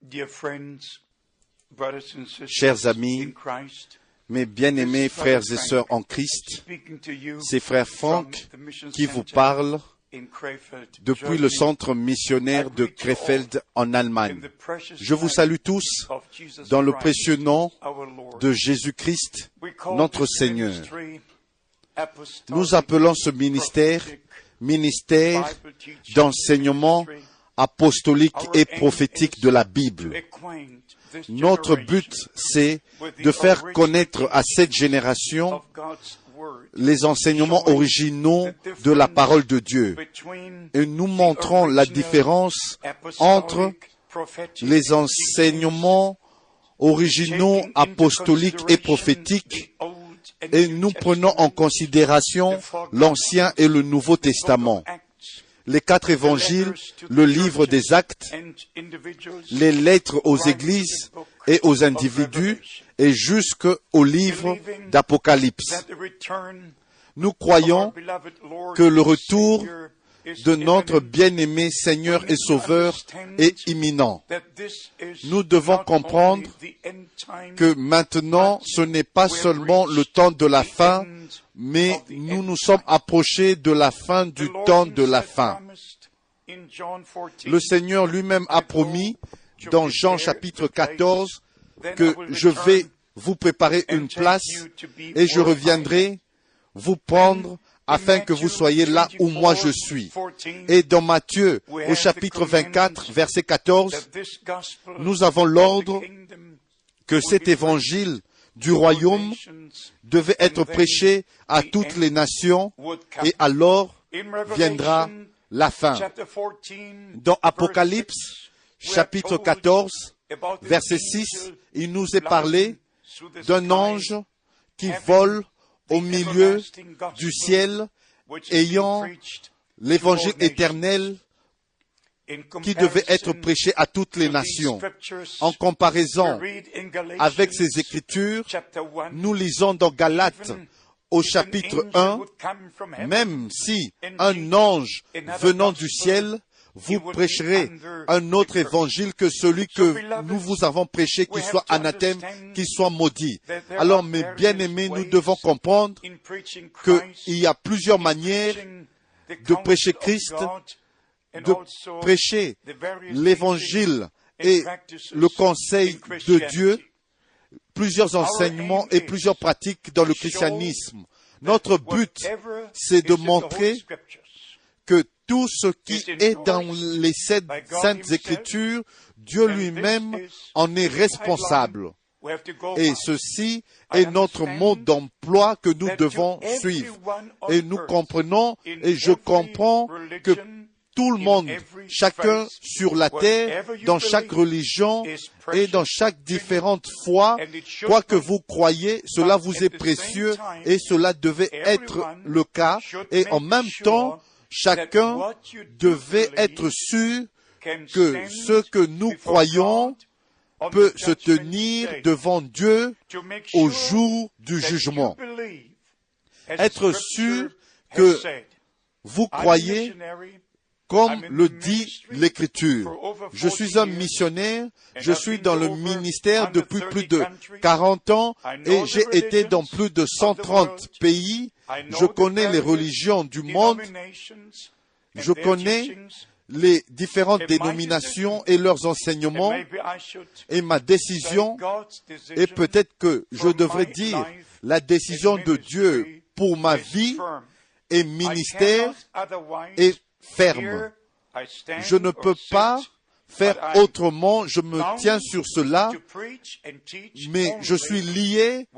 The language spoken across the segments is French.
Dear friends, brothers and sisters Chers amis, in Christ, mes bien-aimés frères et sœurs en Christ, speaking to you c'est frère from Franck the Mission qui vous Center parle in Krefeld, depuis le Germany, centre missionnaire de Krefeld en in Allemagne. the precious Je vous name salue tous of Jesus dans le Christ, précieux nom our Lord. de Jésus-Christ, We call notre this Seigneur. ministry apostolic, Nous appelons ce ministère ministère d'enseignement apostolique et prophétique de la Bible. Notre but, c'est de faire connaître à cette génération les enseignements originaux de la parole de Dieu. Et nous montrons la différence entre les enseignements originaux apostoliques et prophétiques et nous prenons en considération l'Ancien et le Nouveau Testament. Les 4 évangiles, le livre des Actes, les lettres aux églises et aux individus et jusqu'au livre d'Apocalypse. Nous croyons que le retour de notre bien-aimé Seigneur et Sauveur est imminent. Nous devons comprendre que maintenant, ce n'est pas seulement le temps de la fin, mais nous nous sommes approchés de la fin du temps de la fin. Le Seigneur lui-même a promis dans Jean chapitre 14 que je vais vous préparer une place et je reviendrai vous prendre afin que vous soyez là où moi je suis. Et dans Matthieu, au chapitre 24, verset 14, nous avons l'ordre que cet évangile du royaume devait être prêché à toutes les nations et alors viendra la fin. Dans Apocalypse, chapitre 14, verset 6, il nous est parlé d'un ange qui vole au milieu du ciel, ayant l'évangile éternel qui devait être prêché à toutes les nations. En comparaison avec ces Écritures, nous lisons dans Galates au chapitre 1, même si un ange venant du ciel vous prêcherez un autre évangile que celui que nous vous avons prêché, qu'il soit anathème, qu'il soit maudit. Alors, mes bien-aimés, nous devons comprendre qu'il y a plusieurs manières de prêcher Christ, de prêcher l'évangile et le conseil de Dieu, plusieurs enseignements et plusieurs pratiques dans le christianisme. Notre but, c'est de montrer que tout ce qui est dans les saintes Écritures, Dieu lui-même en est responsable. Et ceci est notre mode d'emploi que nous devons suivre. Et nous comprenons, et je comprends que tout le monde, chacun sur la terre, dans chaque religion et dans chaque différente foi, quoi que vous croyez, cela vous est précieux et cela devait être le cas. Et en même temps, chacun devait être sûr que ce que nous croyons peut se tenir devant Dieu au jour du jugement. Être sûr que vous croyez comme le dit l'Écriture. Je suis un missionnaire, je suis dans le ministère depuis plus de 40 ans et j'ai été dans plus de 130 pays. Je connais les religions du monde, je connais les différentes dénominations et leurs enseignements et ma décision, et peut-être que je devrais dire la décision de Dieu pour ma vie et ministère est ferme. Je ne peux pas faire autrement, je me tiens sur cela, mais je suis lié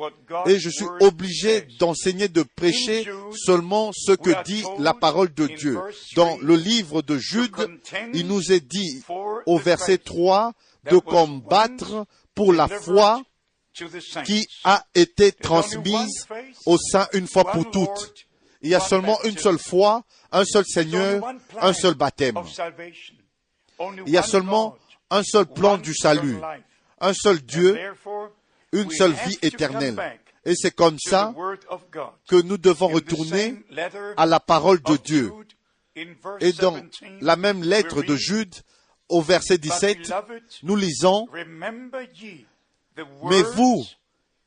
et je suis obligé d'enseigner, de prêcher seulement ce que dit la parole de Dieu. Dans le livre de Jude, il nous est dit au verset 3 de combattre pour la foi qui a été transmise au sein une fois pour toutes. Il y a seulement une seule foi, un seul Seigneur, un seul baptême. Il y a seulement un seul plan du salut, un seul Dieu, une seule vie éternelle. Et c'est comme ça que nous devons retourner à la parole de Dieu. Et dans la même lettre de Jude, au verset But 17, beloved, nous lisons, remember ye the mais words vous, which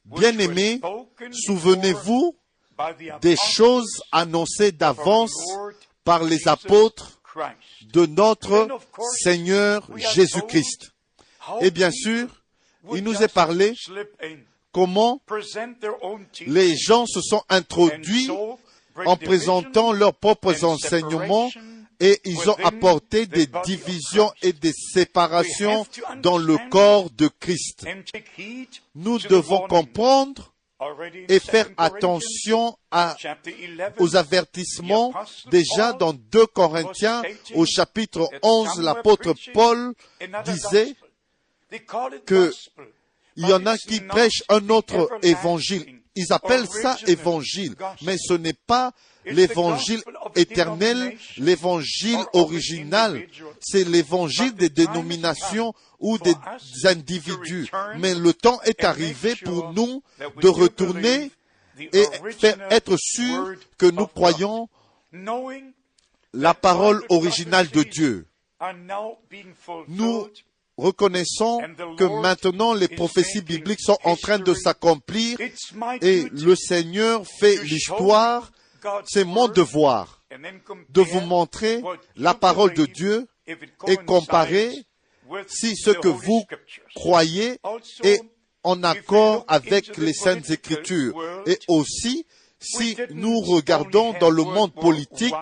were bien-aimés, spoken souvenez-vous before by the des apostles choses annoncées of our d'avance Lord par les Jesus apôtres Christ. de notre Then, of course, Seigneur we are Jésus-Christ. How Et bien people sûr, would il nous est just parlé slip in, comment present their own teaching, les gens se sont introduits and so bring en division présentant leurs propres and enseignements separation et ils ont within apporté the des body of divisions Christ. et des séparations We have to dans le understand corps de Christ. and take heed Nous to the devons warning comprendre already in et 2 faire Corinthians attention chapter 11, aux avertissements. the Apostle Déjà Paul dans 2 Corinthiens, au chapitre 11, l'apôtre Paul disait que il y en a qui prêchent un autre évangile. Ils appellent ça évangile, mais ce n'est pas l'évangile éternel, l'évangile original. C'est l'évangile des dénominations ou des individus. Mais le temps est arrivé pour nous de retourner et faire être sûr que nous croyons la parole originale de Dieu. Nous reconnaissons que maintenant les prophéties bibliques sont en train de s'accomplir et le Seigneur fait l'histoire. C'est mon devoir de vous montrer la parole de Dieu et comparer si ce que vous croyez est en accord avec les Saintes Écritures. Et aussi, si nous regardons dans le monde politique,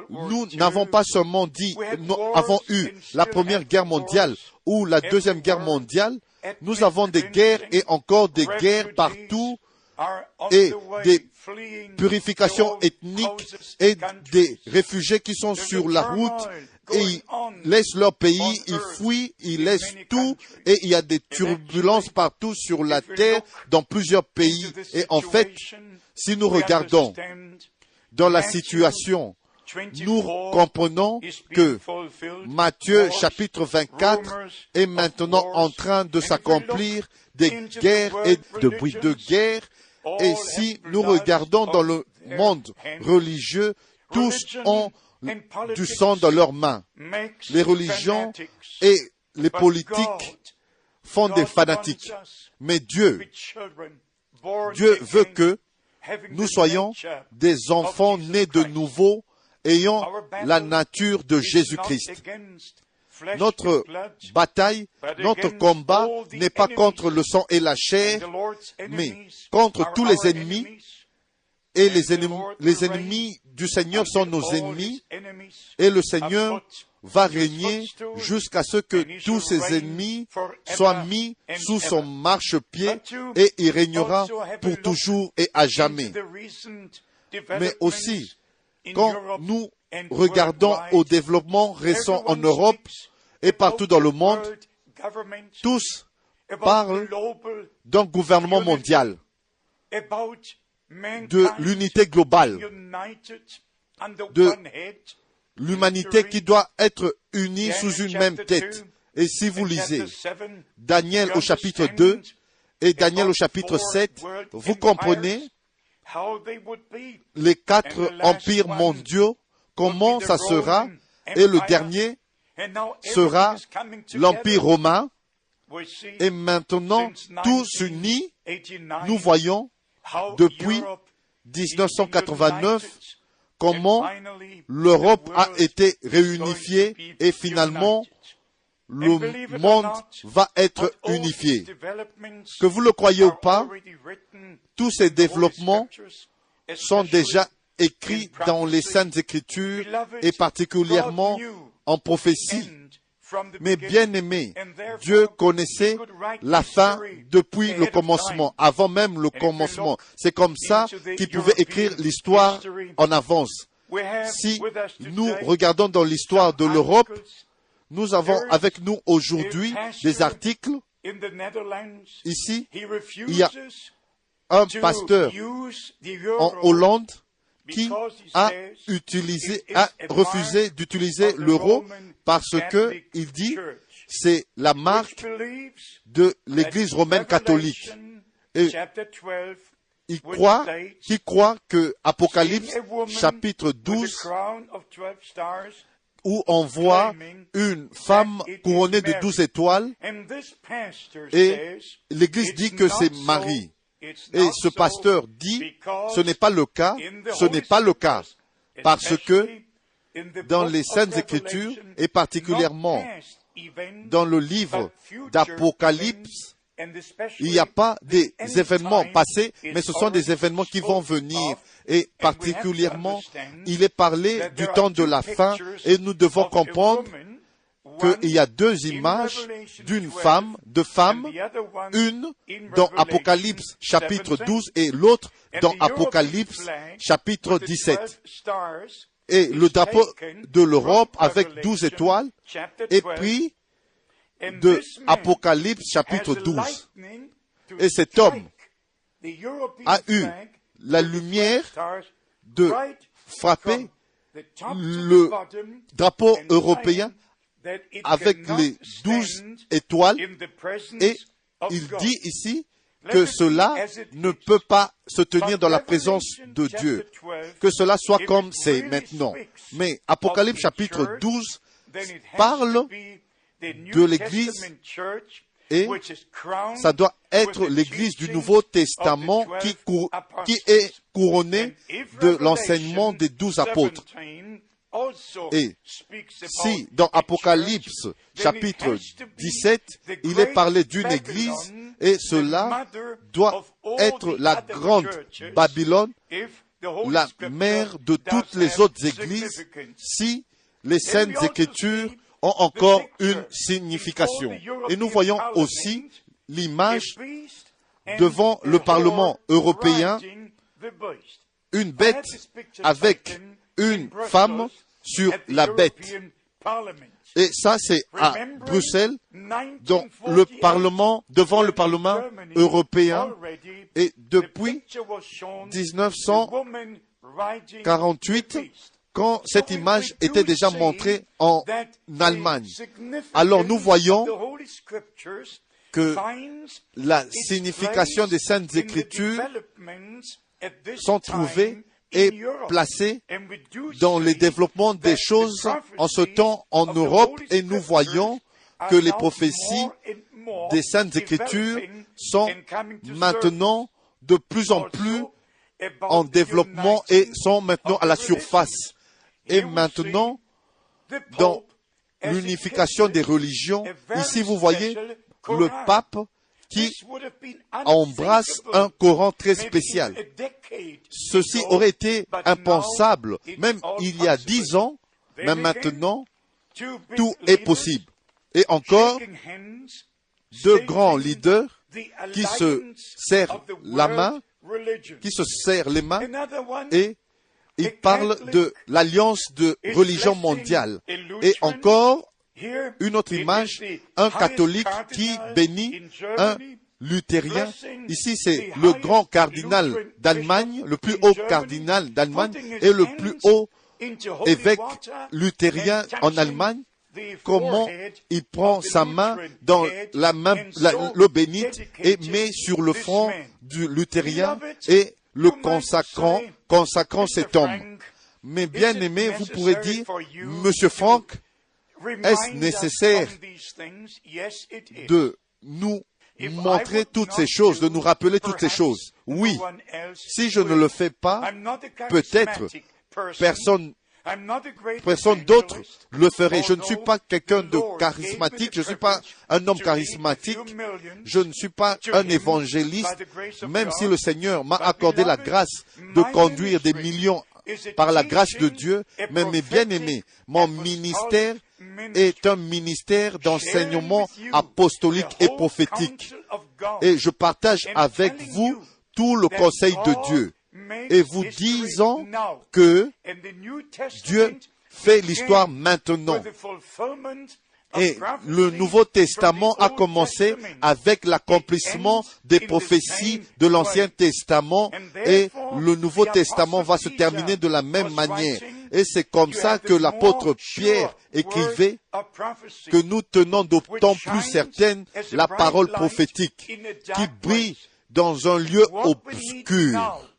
nous n'avons pas seulement dit, nous avons eu la Première Guerre mondiale ou la Deuxième Guerre mondiale, nous avons des guerres et encore des guerres partout et des purifications ethniques et des réfugiés qui sont sur la route et ils laissent leur pays, ils fuient, ils laissent tout et il y a des turbulences partout sur la terre dans plusieurs pays. Et en fait, si nous regardons dans la situation, nous comprenons que Matthieu chapitre 24 est maintenant en train de s'accomplir, des guerres et de bruits de guerre. Et si nous regardons dans le monde religieux, tous ont du sang dans leurs mains. Les religions et les politiques font des fanatiques. Mais Dieu veut que nous soyons des enfants nés de nouveau, ayant la nature de Jésus-Christ. Notre bataille, notre combat n'est pas contre le sang et la chair, mais contre tous les ennemis. Et les ennemis du Seigneur sont nos ennemis. Et le Seigneur va régner jusqu'à ce que tous ses ennemis soient mis sous son marchepied et il régnera pour toujours et à jamais. Mais aussi, quand nous regardons au développement récent en Europe et partout dans le monde, tous parlent d'un gouvernement mondial, de l'unité globale, de l'humanité qui doit être unie sous une même tête. Et si vous lisez Daniel au chapitre 2 et Daniel au chapitre 7, vous comprenez les 4 empires mondiaux, comment ça sera, et le dernier sera l'Empire romain. Et maintenant, tous unis, nous voyons depuis 1989 comment l'Europe a été réunifiée et finalement le monde va être unifié. Que vous le croyez ou pas, tous ces développements sont déjà écrits dans les Saintes Écritures et particulièrement en prophétie. Mais bien aimé, Dieu connaissait la fin depuis le commencement, avant même le commencement. C'est comme ça qu'il pouvait écrire l'histoire en avance. Si nous regardons dans l'histoire de l'Europe, nous avons avec nous aujourd'hui des articles. Ici, il y a un pasteur en Hollande qui a refusé d'utiliser l'euro parce que il dit c'est la marque de l'Église romaine catholique. Et il croit que Apocalypse chapitre 12 où on voit une femme couronnée de 12 étoiles et l'Église dit que c'est Marie. Et ce pasteur dit, ce n'est pas le cas, ce n'est pas le cas, parce que dans les Saintes Écritures, et particulièrement dans le livre d'Apocalypse, il n'y a pas des événements passés, mais ce sont des événements qui vont venir. Et particulièrement, il est parlé du temps de la fin, et nous devons comprendre qu'il y a deux images d'une femme, une dans Apocalypse chapitre 12 et l'autre dans Apocalypse chapitre 17. Et le drapeau de l'Europe avec 12 étoiles est pris de Apocalypse chapitre 12. Et cet homme a eu la lumière de frapper le drapeau européen avec les 12 étoiles, et il dit ici que cela ne peut pas se tenir dans la présence de Dieu, que cela soit comme c'est maintenant. Mais Apocalypse chapitre 12 parle de l'Église, et ça doit être l'Église du Nouveau Testament qui est couronnée de l'enseignement des 12 apôtres. Et si dans Apocalypse chapitre 17, il est parlé d'une église, et cela doit être la grande Babylone, la mère de toutes les autres églises, si les Saintes Écritures ont encore une signification. Et nous voyons aussi l'image devant le Parlement européen, une bête avec une femme sur la bête. Et ça, c'est à Bruxelles, dans le Parlement, devant le Parlement européen. Et depuis 1948, quand cette image était déjà montrée en Allemagne. Alors nous voyons que la signification des Saintes Écritures sont trouvées et placées dans les développements des choses en ce temps en Europe, et nous voyons que les prophéties des Saintes Écritures sont maintenant de plus en plus en développement et sont maintenant à la surface. Et maintenant, dans l'unification des religions, ici vous voyez le pape qui embrasse un Coran très spécial. Ceci aurait été impensable, même il y a 10 ans, même maintenant, tout est possible. Et encore, deux grands leaders qui se serrent la main, les mains, et ils parlent de l'alliance de religion mondiale. Et encore, une autre image, un catholique qui bénit un luthérien. Ici, c'est le grand cardinal d'Allemagne, le plus haut cardinal d'Allemagne et le plus haut évêque luthérien en Allemagne. Comment il prend sa main dans la main, l'eau bénite, et met sur le front du luthérien et le consacrant cet homme. Mais bien aimé, vous pourrez dire, Monsieur Franck, est-ce nécessaire de nous montrer toutes ces choses, de nous rappeler toutes ces choses? Oui. Si je ne le fais pas, peut-être personne d'autre le ferait. Je ne suis pas quelqu'un de charismatique, je ne suis pas un homme charismatique, je ne suis pas un évangéliste, même si le Seigneur m'a accordé la grâce de conduire des millions par la grâce de Dieu. Mais mes bien-aimés, mon ministère est un ministère d'enseignement apostolique et prophétique. Et je partage avec vous tout le conseil de Dieu. Et vous disant que Dieu fait l'histoire maintenant. Et le Nouveau Testament a commencé avec l'accomplissement des prophéties de l'Ancien Testament, et le Nouveau Testament va se terminer de la même manière. Et c'est comme ça que l'apôtre Pierre écrivait que nous tenons d'autant plus certaine la parole prophétique qui brille dans un lieu obscur.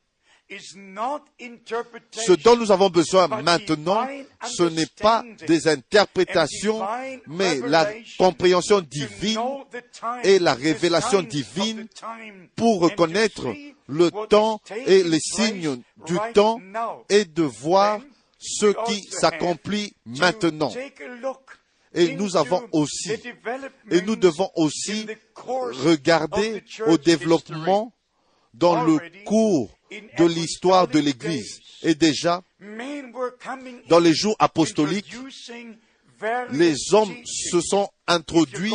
Ce dont nous avons besoin maintenant, ce n'est pas des interprétations, mais la compréhension divine et la révélation divine pour reconnaître le temps et les signes du temps et de voir ce qui s'accomplit maintenant. Et nous devons aussi regarder au développement dans le cours de l'histoire de l'Église. Et déjà, dans les jours apostoliques, les hommes se sont introduits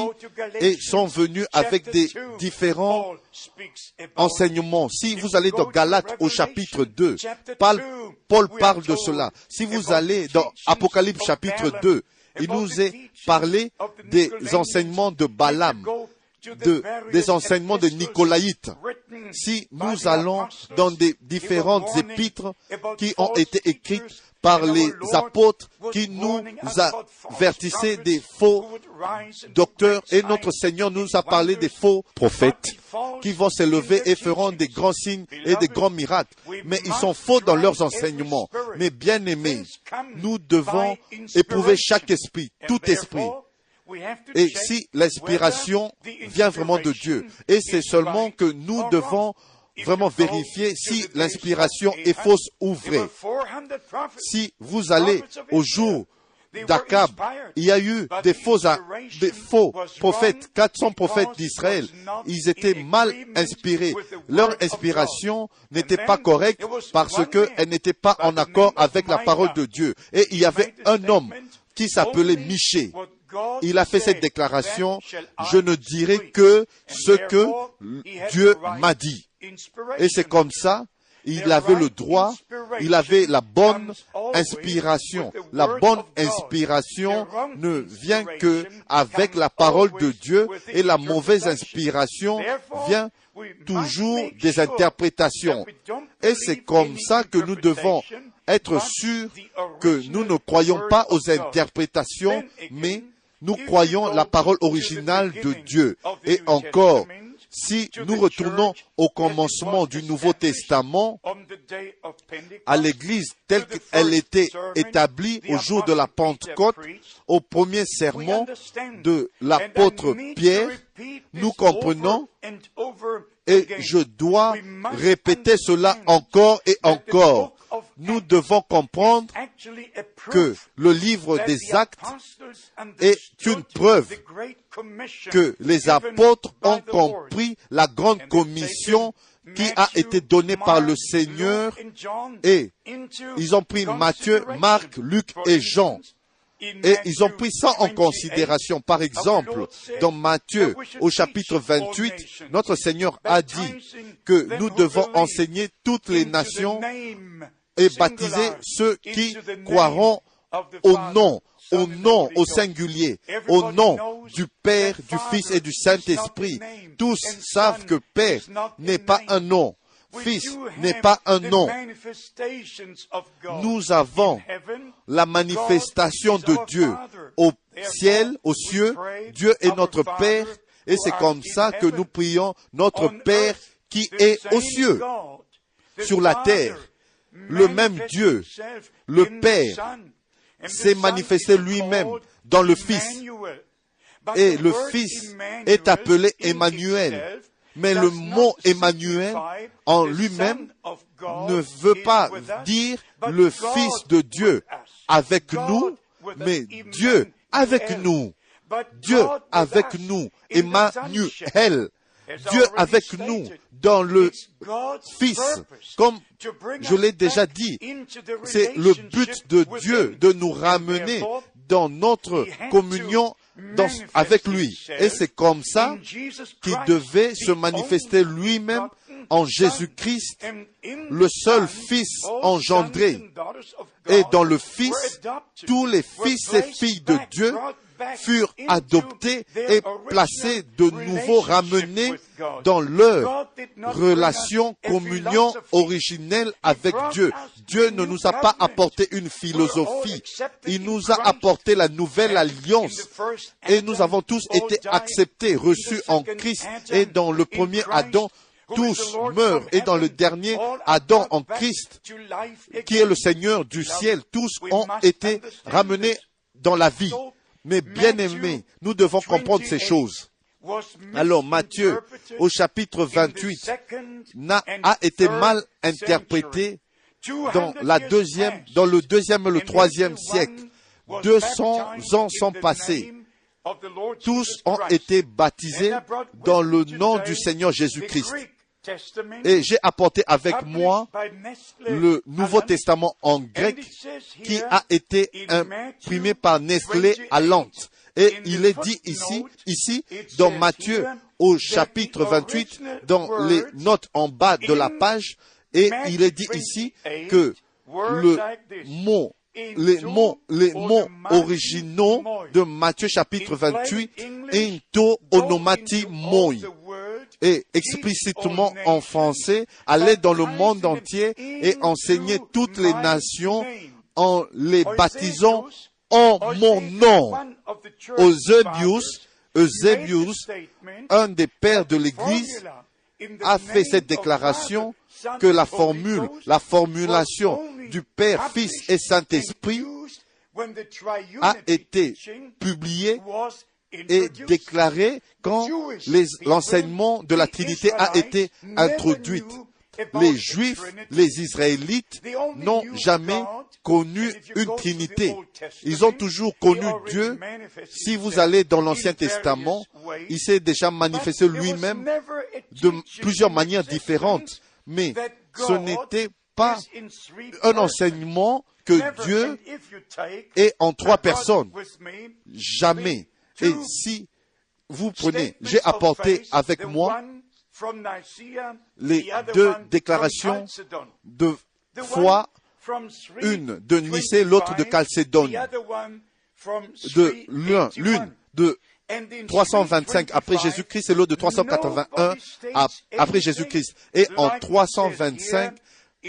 et sont venus avec des différents enseignements. Si vous allez dans Galates au chapitre 2, Paul parle de cela. Si vous allez dans Apocalypse chapitre 2, il nous est parlé des enseignements de Balaam, des enseignements de Nicolaïtes. Si nous allons dans des différentes épîtres qui ont été écrites par les apôtres qui nous avertissaient des faux docteurs, et notre Seigneur nous a parlé des faux prophètes qui vont s'élever et feront des grands signes et des grands miracles. Mais ils sont faux dans leurs enseignements. Mais bien aimés, nous devons éprouver chaque esprit, tout esprit. Et si l'inspiration vient vraiment de Dieu, et c'est seulement que nous devons vraiment vérifier si l'inspiration est fausse ou vraie. Si vous allez au jour d'Akab, il y a eu des faux prophètes, 400 prophètes d'Israël. Ils étaient mal inspirés. Leur inspiration n'était pas correcte parce qu'elle n'était pas en accord avec la parole de Dieu. Et il y avait un homme qui s'appelait Michée. Il a fait cette déclaration, je ne dirai que ce que Dieu m'a dit. Et c'est comme ça, il avait le droit, il avait la bonne inspiration. La bonne inspiration ne vient que avec la parole de Dieu, et la mauvaise inspiration vient toujours des interprétations. Et c'est comme ça que nous devons être sûrs que nous ne croyons pas aux interprétations, mais nous croyons la parole originale de Dieu. Et encore, si nous retournons au commencement du Nouveau Testament, à l'Église telle qu'elle était établie au jour de la Pentecôte, au premier sermon de l'apôtre Pierre, nous comprenons, et je dois répéter cela encore et encore, nous devons comprendre que le livre des Actes est une preuve que les apôtres ont compris la grande commission qui a été donnée par le Seigneur, et ils ont pris Matthieu, Marc, Luc et Jean. Et ils ont pris ça en considération. Par exemple, dans Matthieu, au chapitre 28, notre Seigneur a dit que nous devons enseigner toutes les nations et baptiser ceux qui croiront au nom, au singulier, au nom du Père, du Fils et du Saint-Esprit. Tous savent que Père n'est pas un nom. Fils n'est pas un nom. Nous avons la manifestation de Dieu au ciel, aux cieux. Dieu est notre Père, et c'est comme ça que nous prions notre Père qui est aux cieux, sur la terre. Le même Dieu, le Père, s'est manifesté lui-même dans le Fils. Et le Fils est appelé Emmanuel. Mais le mot Emmanuel en lui-même ne veut pas dire le Fils de Dieu avec nous, mais Dieu avec nous. Dieu avec nous, Emmanuel. Dieu avec nous dans le Fils. Comme je l'ai déjà dit, c'est le but de Dieu de nous ramener dans notre communion avec lui. Et c'est comme ça qu'il devait se manifester lui-même en Jésus-Christ, le seul Fils engendré. Et dans le Fils, tous les fils et filles de Dieu furent adoptés et placés de nouveau, ramenés dans leur relation, communion originelle avec Dieu. Dieu ne nous a pas apporté une philosophie. Il nous a apporté la nouvelle alliance. Et nous avons tous été acceptés, reçus en Christ. Et dans le premier Adam, tous meurent. Et dans le dernier, Adam en Christ, qui est le Seigneur du ciel, tous ont été ramenés dans la vie. Mais bien aimés, nous devons comprendre ces choses. Alors Matthieu, au chapitre 28, a été mal interprété dans le deuxième et le troisième siècle. 200 ans sont passés. Tous ont été baptisés dans le nom du Seigneur Jésus-Christ. Et j'ai apporté avec moi le Nouveau Testament en grec qui a été imprimé par Nestlé à Nantes. Et il est dit ici, dans Matthieu, au chapitre 28, dans les notes en bas de la page, et il est dit ici que les mots originaux de Matthieu chapitre 28, into onomati moi, et explicitement en français, allez dans le monde entier et enseignez toutes les nations en les baptisant en mon nom. Eusebius, un des pères de l'Église, a fait cette déclaration que la formulation du Père, Fils et Saint-Esprit a été publiée et déclarée quand l'enseignement de la Trinité a été introduit. Les Juifs, les Israélites n'ont jamais connu une Trinité. Ils ont toujours connu Dieu. Si vous allez dans l'Ancien Testament, il s'est déjà manifesté lui-même de plusieurs manières différentes. Mais ce n'était pas un enseignement que Dieu est en trois personnes. Jamais. Et si vous prenez, j'ai apporté avec moi les deux déclarations de foi, une de Nicée, l'autre de Chalcédonie, l'une de 325 après Jésus-Christ et l'autre de 381 après Jésus-Christ. Et en 325,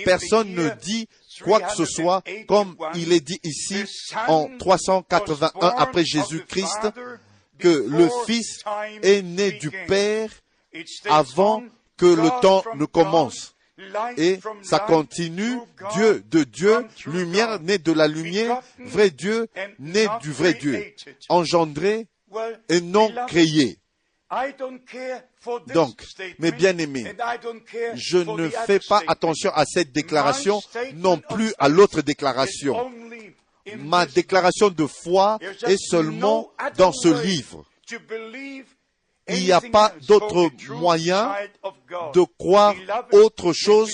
personne ne dit quoi que ce soit, comme il est dit ici, en 381 après Jésus-Christ, que le Fils est né du Père avant que le temps ne commence. Et ça continue, Dieu de Dieu, lumière née de la lumière, vrai Dieu né du vrai Dieu, engendré et non créé. Donc, mes bien-aimés, je ne fais pas attention à cette déclaration, non plus à l'autre déclaration. Ma déclaration de foi est seulement dans ce livre. Il n'y a pas d'autre moyen de croire autre chose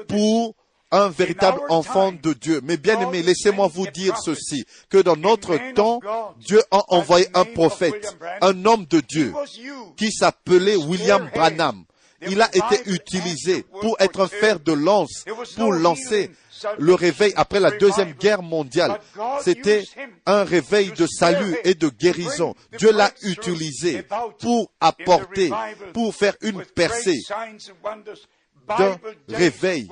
pour un véritable enfant de Dieu. Mais bien aimés, laissez-moi vous dire ceci, que dans notre temps, Dieu a envoyé un prophète, un homme de Dieu, qui s'appelait William Branham. Il a été utilisé pour être un fer de lance, pour lancer le réveil après la Deuxième Guerre mondiale. C'était un réveil de salut et de guérison. Dieu l'a utilisé pour apporter, pour faire une percée d'un réveil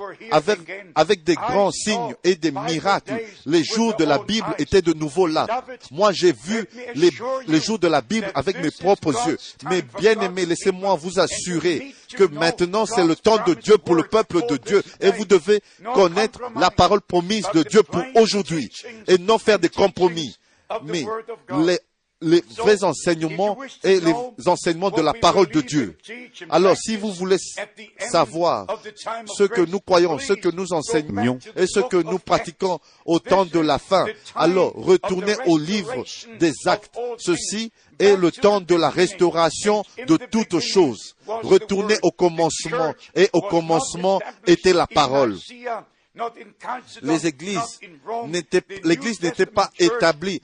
avec des grands signes et des miracles. Les jours de la Bible étaient de nouveau là. Moi, j'ai vu les jours de la Bible avec mes propres yeux. Mais bien aimés, laissez-moi vous assurer que maintenant c'est le temps de Dieu pour le peuple de Dieu. Et vous devez connaître la parole promise de Dieu pour aujourd'hui et non faire des compromis. Mais les vrais enseignements et les enseignements de la parole de Dieu. Alors, si vous voulez savoir ce que nous croyons, ce que nous enseignons et ce que nous pratiquons au temps de la fin, alors retournez au livre des Actes. Ceci est le temps de la restauration de toutes choses. Retournez au commencement, et au commencement était la parole. L'Église n'était pas établie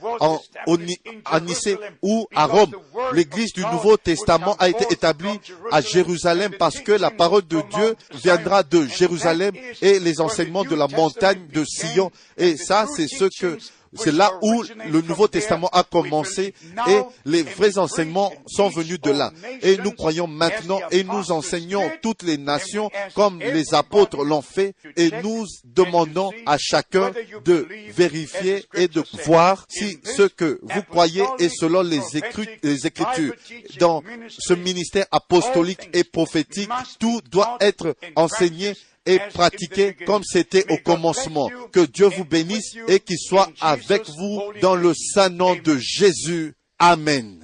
à Nicée ou à Rome. L'Église du Nouveau Testament a été établie à Jérusalem parce que la parole de Dieu viendra de Jérusalem et les enseignements de la montagne de Sion. Et ça, c'est ce que c'est là où le Nouveau Testament a commencé et les vrais enseignements sont venus de là. Et nous croyons maintenant et nous enseignons toutes les nations comme les apôtres l'ont fait et nous demandons à chacun de vérifier et de voir si ce que vous croyez est selon les Écritures. Dans ce ministère apostolique et prophétique, tout doit être enseigné et pratiqué comme c'était au commencement. Que Dieu vous bénisse et qu'il soit avec vous dans le saint nom de Jésus. Amen.